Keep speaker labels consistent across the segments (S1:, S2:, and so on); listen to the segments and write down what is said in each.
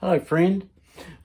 S1: Hello friend.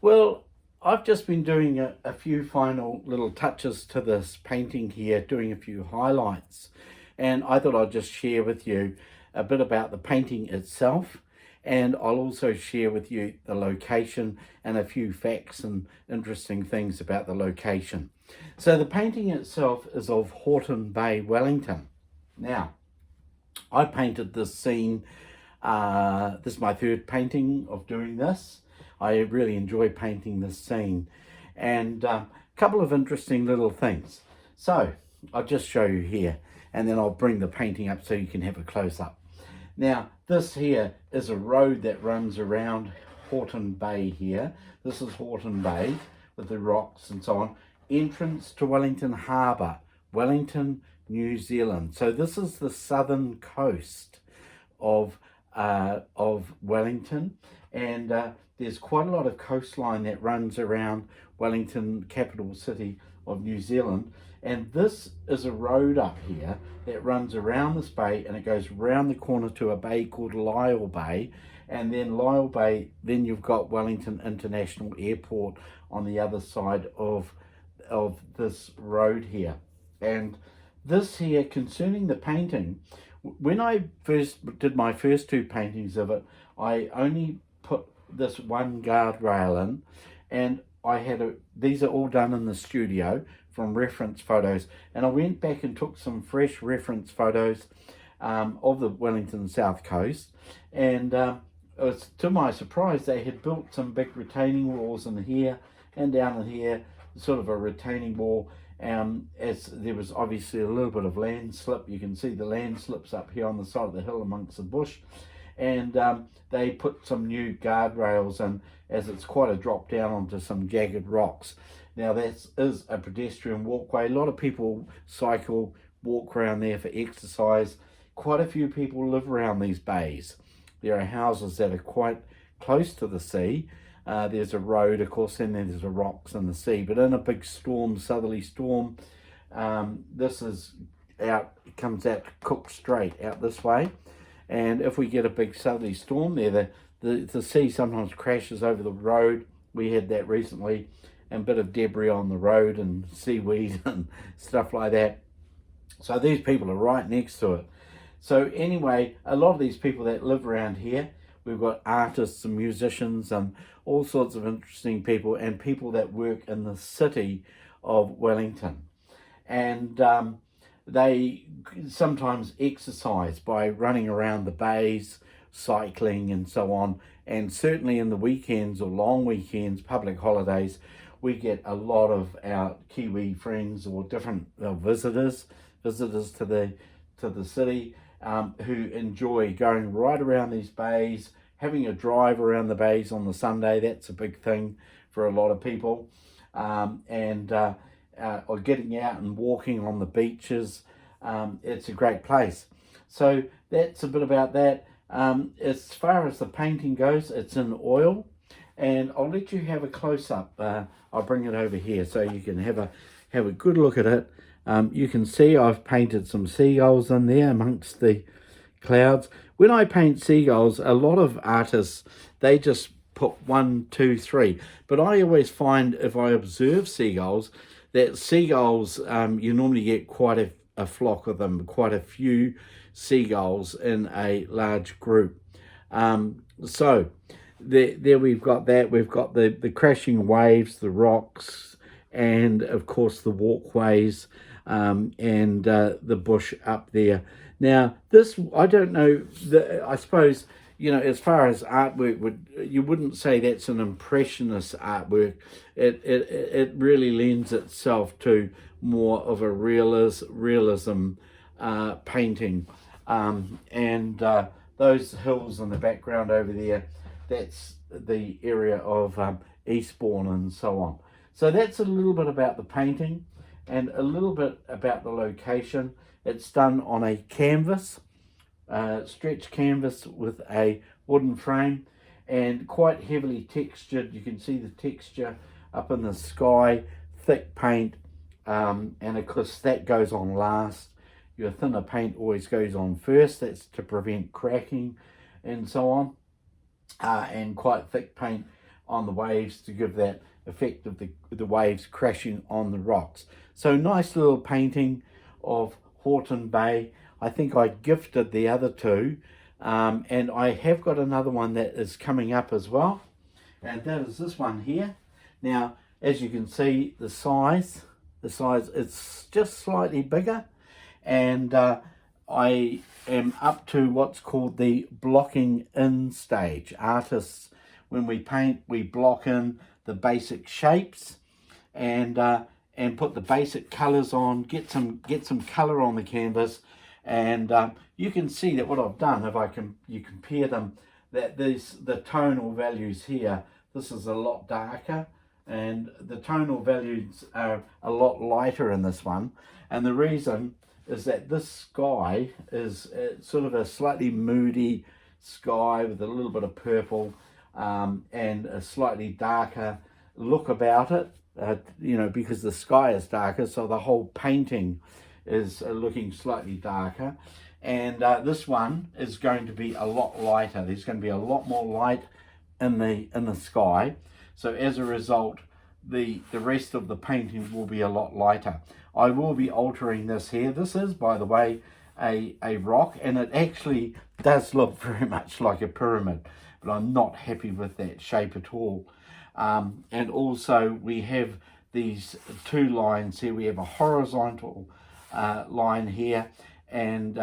S1: Well, I've just been doing a few final little touches to this painting here, doing a few highlights, and I thought I'd just share with you a bit about the painting itself, and I'll also share with you the location and a few facts and interesting things about the location. So the painting itself is of Houghton Bay, Wellington. Now, I painted this scene. This is my third painting of doing this. I really enjoy painting this scene, and a couple of interesting little things. So I'll just show you here, and then I'll bring the painting up so you can have a close-up. Now, this here is a road that runs around Houghton Bay here. This is Houghton Bay with the rocks and so on. Entrance to Wellington Harbour, Wellington, New Zealand. So this is the southern coast of Wellington, and there's quite a lot of coastline that runs around Wellington, capital city of New Zealand. And this is a road up here that runs around this bay, and it goes round the corner to a bay called Lisle Bay, and then Lisle Bay, then you've got Wellington International Airport on the other side of this road here. And this here, concerning the painting, when I first did my first two paintings of it, I only put this one guardrail in, and these are all done in the studio from reference photos, and I went back and took some fresh reference photos of the Wellington south coast, and it was, to my surprise, they had built some big retaining walls in here and down in here, sort of a retaining wall. As there was obviously a little bit of landslip. You can see the landslips up here on the side of the hill amongst the bush, and they put some new guardrails in, as it's quite a drop down onto some jagged rocks. Now that is a pedestrian walkway. A lot of people cycle, walk around there for exercise. Quite a few people live around these bays. There are houses that are quite close to the sea. There's a road, of course, and then there's the rocks and the sea. But in a big storm, southerly storm, this comes out Cook Strait out this way. And if we get a big southerly storm there, the sea sometimes crashes over the road. We had that recently, and a bit of debris on the road and seaweed and stuff like that. So these people are right next to it. So anyway, a lot of these people that live around here, we've got artists and musicians and all sorts of interesting people, and people that work in the city of Wellington. And they sometimes exercise by running around the bays, cycling and so on. And certainly in the weekends or long weekends, public holidays, we get a lot of our Kiwi friends or different visitors to the city, who enjoy going right around these bays, having a drive around the bays on the Sunday. That's a big thing for a lot of people, or getting out and walking on the beaches. It's a great place. So that's a bit about that. As far as the painting goes, it's in oil, and I'll let you have a close-up. I'll bring it over here so you can have a good look at it. You can see I've painted some seagulls in there amongst the clouds. When I paint seagulls, a lot of artists, they just put 1, 2, 3. But I always find, if I observe seagulls, that seagulls, you normally get quite a flock of them, quite a few seagulls in a large group. So there we've got that. We've got the crashing waves, the rocks, and of course the walkways, and the bush up there. Now this, I don't know, I suppose, as far as artwork, you wouldn't say that's an impressionist artwork. It really lends itself to more of a realism painting, and those hills in the background over there, that's the area of Eastbourne and so on. So that's a little bit about the painting and a little bit about the location. It's done on a canvas, stretched canvas with a wooden frame, and quite heavily textured. You can see the texture up in the sky, thick paint, and of course that goes on last. Your thinner paint always goes on first. That's to prevent cracking and so on. And quite thick paint on the waves to give that effect of the waves crashing on the rocks. So nice little painting of Houghton Bay. I think I gifted the other two, and I have got another one that is coming up as well, and that is this one here. Now, as you can see, the size it's just slightly bigger, and I am up to what's called the blocking in stage. Artists, when we paint, we block in the basic shapes and put the basic colors on, get some color on the canvas, and you can see that what I've done, you compare them, that the tonal values here, this is a lot darker, and the tonal values are a lot lighter in this one. And the reason is that this sky is sort of a slightly moody sky with a little bit of purple, and a slightly darker look about it, because the sky is darker, so the whole painting is looking slightly darker. And this one is going to be a lot lighter. There's going to be a lot more light in the sky, so as a result the rest of the painting will be a lot lighter. I will be altering this here. This is, by the way, a rock, and it actually does look very much like a pyramid, but I'm not happy with that shape at all. And also we have these two lines here. We have a horizontal line here, and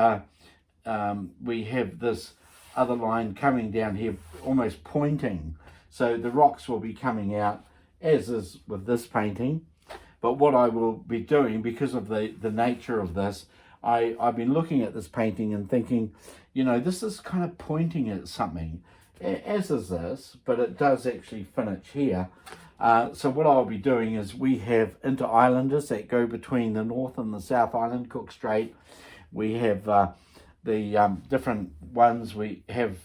S1: we have this other line coming down here, almost pointing. So the rocks will be coming out, as is with this painting. But what I will be doing, because of the nature of this, I've been looking at this painting and thinking, this is kind of pointing at something, as is this, but it does actually finish here. So what I'll be doing is, we have inter-islanders that go between the North and the South Island, Cook Strait. We have the different ones. We have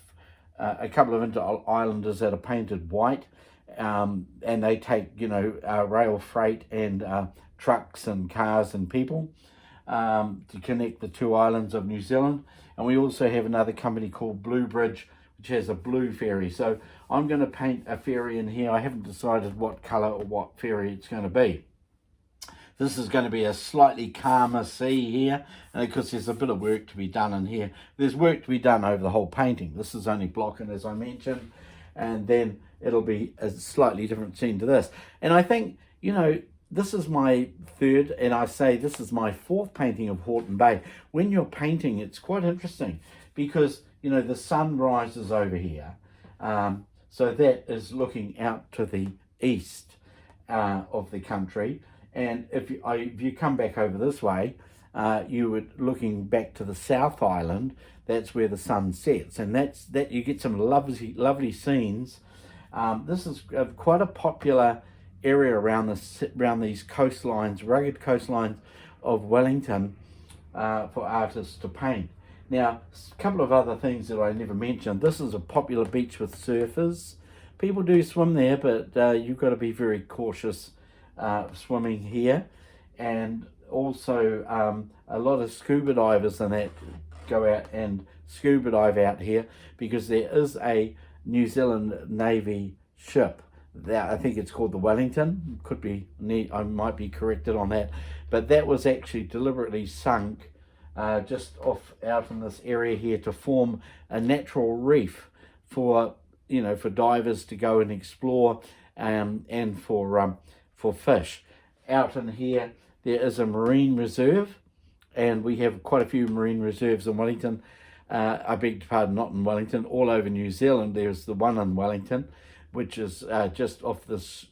S1: a couple of inter-islanders that are painted white, and they take, rail freight and trucks and cars and people to connect the two islands of New Zealand. And we also have another company called Blue Bridge, which has a blue ferry. So I'm going to paint a ferry in here. I haven't decided what colour or what ferry it's going to be. This is going to be a slightly calmer sea here, because there's a bit of work to be done in here. There's work to be done over the whole painting. This is only blocking, as I mentioned, and then it'll be a slightly different scene to this. And I think, this is my third, and I say this is my fourth painting of Houghton Bay. When you're painting, it's quite interesting, because the sun rises over here, so that is looking out to the east of the country. And if you come back over this way, you would looking back to the South Island. That's where the sun sets, and that you get some lovely scenes. This is quite a popular area around these coastlines, rugged coastlines of Wellington, for artists to paint. Now, a couple of other things that I never mentioned. This is a popular beach with surfers. People do swim there, but you've got to be very cautious swimming here. And also a lot of scuba divers and that go out and scuba dive out here, because there is a New Zealand Navy ship that I think it's called the Wellington. Could be, I might be corrected on that, but that was actually deliberately sunk just off out in this area here to form a natural reef for for divers to go and explore, and for fish. Out in here there is a marine reserve, and we have quite a few marine reserves in Wellington. I beg your pardon, not in Wellington, all over New Zealand. There's the one in Wellington, which is just off this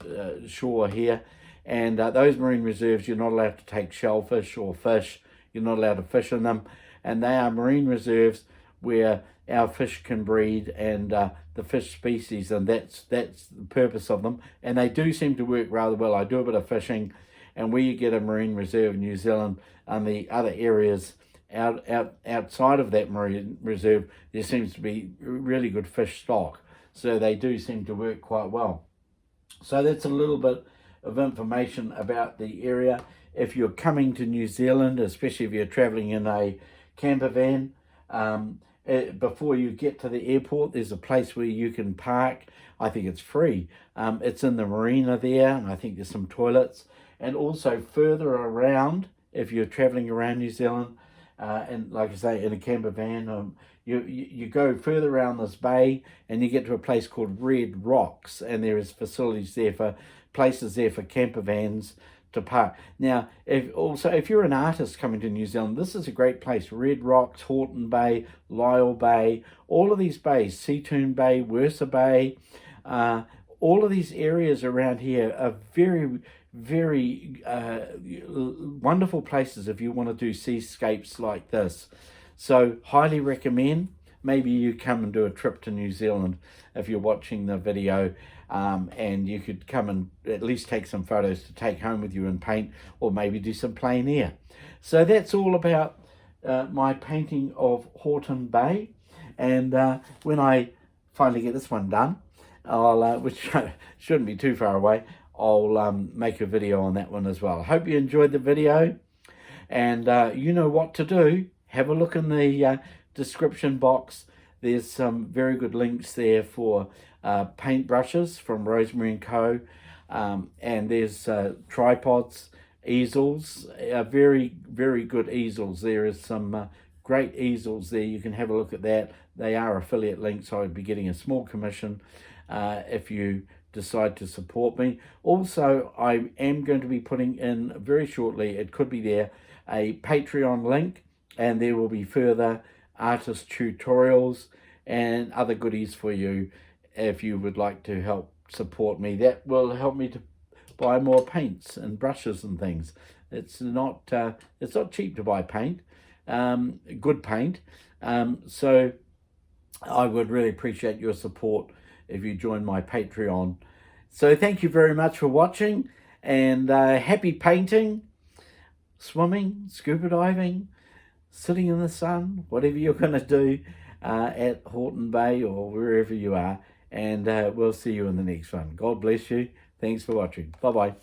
S1: shore here. And those marine reserves, you're not allowed to take shellfish or fish. You're not allowed to fish in them. And they are marine reserves where our fish can breed, and the fish species, and that's the purpose of them. And they do seem to work rather well. I do a bit of fishing, and where you get a marine reserve in New Zealand and the other areas outside of that marine reserve, there seems to be really good fish stock. So they do seem to work quite well. So that's a little bit of information about the area. If you're coming to New Zealand, especially if you're traveling in a camper van, before you get to the airport, there's a place where you can park. I think it's free. It's in the marina there, and I think there's some toilets. And also further around, if you're traveling around New Zealand, and like I say, in a camper van, you go further around this bay, and you get to a place called Red Rocks, and there is facilities there for places there for camper vans to park. Now, if you're an artist coming to New Zealand, this is a great place. Red Rocks, Houghton Bay, Lyell Bay, all of these bays, Seatoon Bay, Wersa Bay, all of these areas around here are very, very wonderful places if you want to do seascapes like this. So highly recommend. Maybe you come and do a trip to New Zealand if you're watching the video, and you could come and at least take some photos to take home with you and paint, or maybe do some plein air. So that's all about my painting of Houghton Bay, and when I finally get this one done, I'll which shouldn't be too far away, I'll make a video on that one as well. I hope you enjoyed the video, and you know what to do. Have a look in the description box. There's some very good links there for paint brushes from Rosemary & Co. And there's tripods, easels, very, very good easels. There is some great easels there. You can have a look at that. They are affiliate links, so I'd be getting a small commission if you decide to support me. Also, I am going to be putting in very shortly, it could be there, a Patreon link, and there will be further artist tutorials and other goodies for you if you would like to help support me. That will help me to buy more paints and brushes and things. It's not cheap to buy paint, good paint. So I would really appreciate your support if you join my Patreon. So thank you very much for watching, and happy painting, swimming, scuba diving, sitting in the sun, whatever you're going to do at Houghton Bay or wherever you are. And we'll see you in the next one. God bless you. Thanks for watching. Bye-bye.